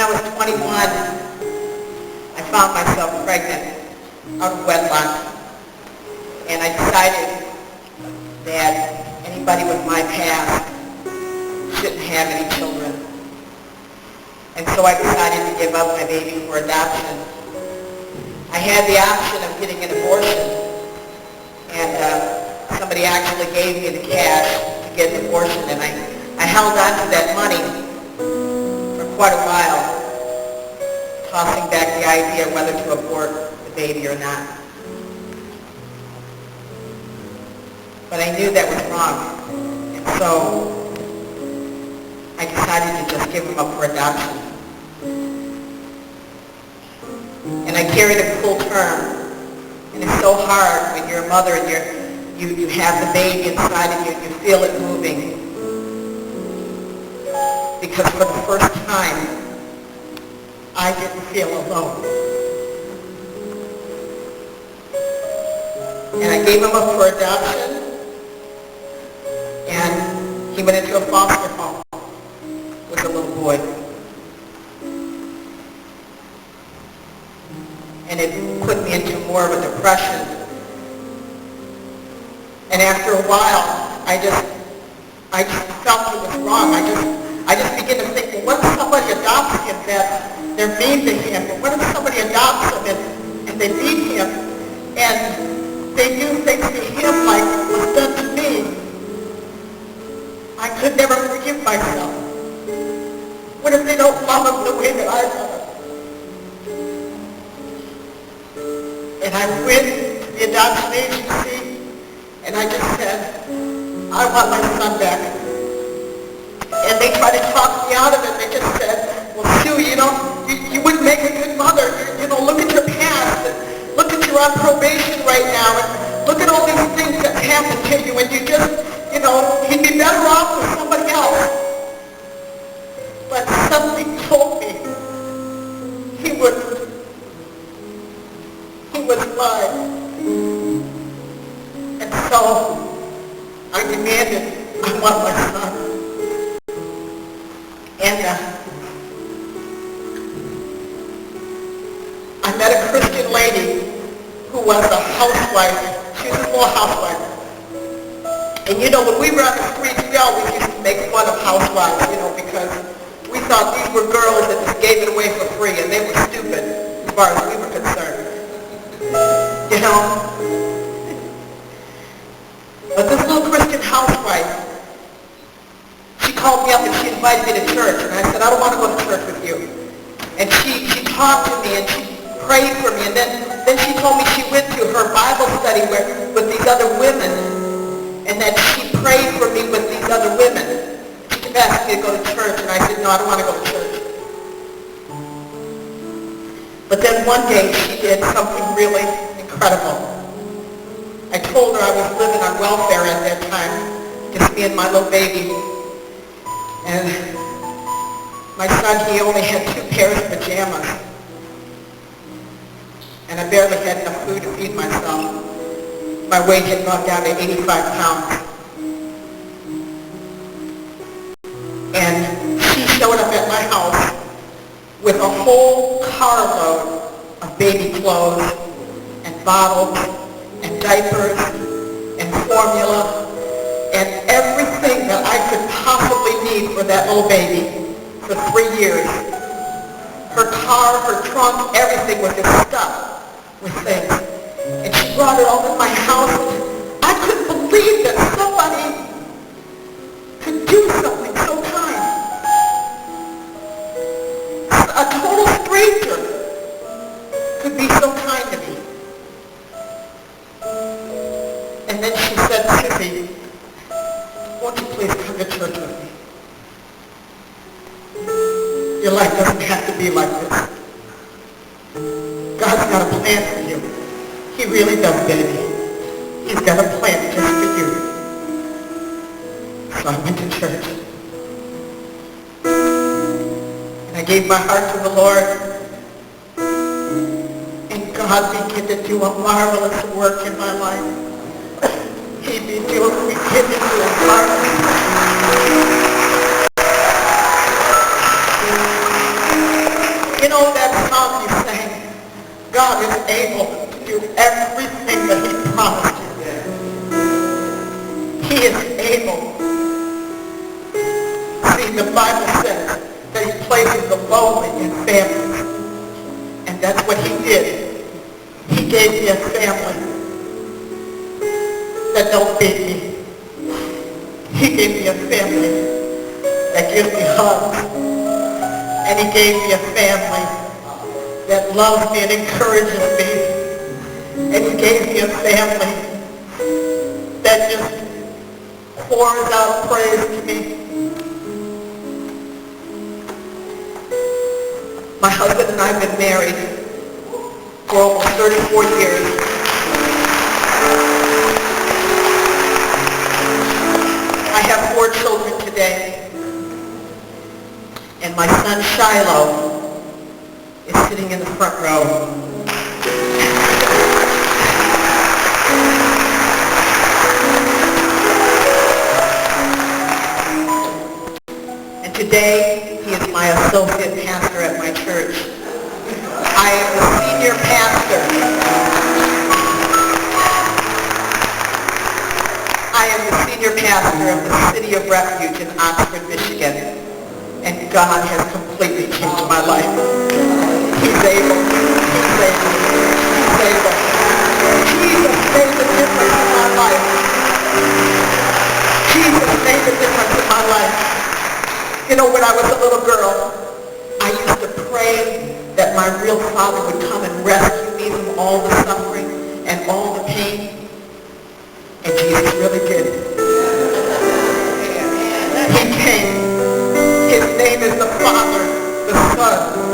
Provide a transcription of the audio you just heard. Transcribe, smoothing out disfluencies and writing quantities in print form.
I was 21, I found myself pregnant out of wedlock. And I decided that anybody with my past shouldn't have any children. And so I decided to give up my baby for adoption. I had the option of getting an abortion, and somebody actually gave me the cash to get an abortion, and I held on to that money for quite a while, tossing back the idea whether to abort the baby or not. But I knew that was wrong, and so I decided to just give him up for adoption. And I carried him full term, and it's so hard when you're a mother and you have the baby inside of you and you feel it moving. Because for the first time, I didn't feel alone. And I gave him up for adoption, and he went into a foster home with a little boy. And it put me into more of a depression. And after a while, I just felt it was wrong. I just began to think, well, what if somebody adopts him that they're mean to him? Or what if somebody adopts him and they beat him and they do things to him like was done to me? I could never forgive myself. What if they don't love him the way that I love him? And I went to the adoption agency, and I just said, I want my son back. And they tried to talk me out of it. They just said, well, Sue, you wouldn't make a good mother. Look at your past. And look at you're on probation right now. And look at all these things that happened to you. And you just, he'd be better off with somebody else. But something told me he wouldn't. He was mine. And so I demanded, I want my son. And I met a Christian lady who was a housewife. She was a little housewife. And when we were on the streets, we always used to make fun of housewives, because we thought these were girls that just gave it away for free, and they were stupid as far as we were concerned. But this little Christian housewife, she called me up and she invited me to church, and I said, I don't want to go to church with you. And she talked to me and she prayed for me, and then she told me she went to her Bible study with these other women, and that she prayed for me with these other women. She kept asking me to go to church, and I said, no, I don't want to go to church. But then one day she did something really incredible. I told her I was living on welfare at that time, just me and my little baby. And my son, he only had 2 pairs of pajamas. And I barely had enough food to feed myself. My weight had gone down to 85 pounds. And she showed up at my house with a whole carload of baby clothes and bottles and diapers and formula and everything that I could possibly need for that little baby for 3 years. Her car, her trunk, everything was just stuffed with things. And she brought it all to my house. I couldn't believe that somebody could do something so kind. A total stranger could be so kind to me. And then she said, Sissy, won't you please come to church with me? Your life doesn't have to be like this. God's got a plan for you. He really does, baby. He's got a plan just for you. So I went to church. And I gave my heart to the Lord. And God began to do a marvelous work in my life. He began to do a marvelous work. See, the Bible says that he places the lowly in families. And that's what he did. He gave me a family that don't beat me. He gave me a family that gives me hugs. And he gave me a family that loves me and encourages me. And he gave me a family that just pours out praise to me. My husband and I have been married for almost 34 years. I have 4 children today. And my son Shiloh is sitting in the front row. And today, he is my associate pastor at my church. I am the senior pastor. I am the senior pastor of the City of Refuge in Oxford, Michigan. And God has completely changed my life. He's able. He's able. He's able. Jesus made the difference in my life. Jesus made the difference in my life. You know, when I was a little girl, I used to pray that my real father would come and rescue me from all the suffering and all the pain. And Jesus really did. He came. His name is the Father, the Son,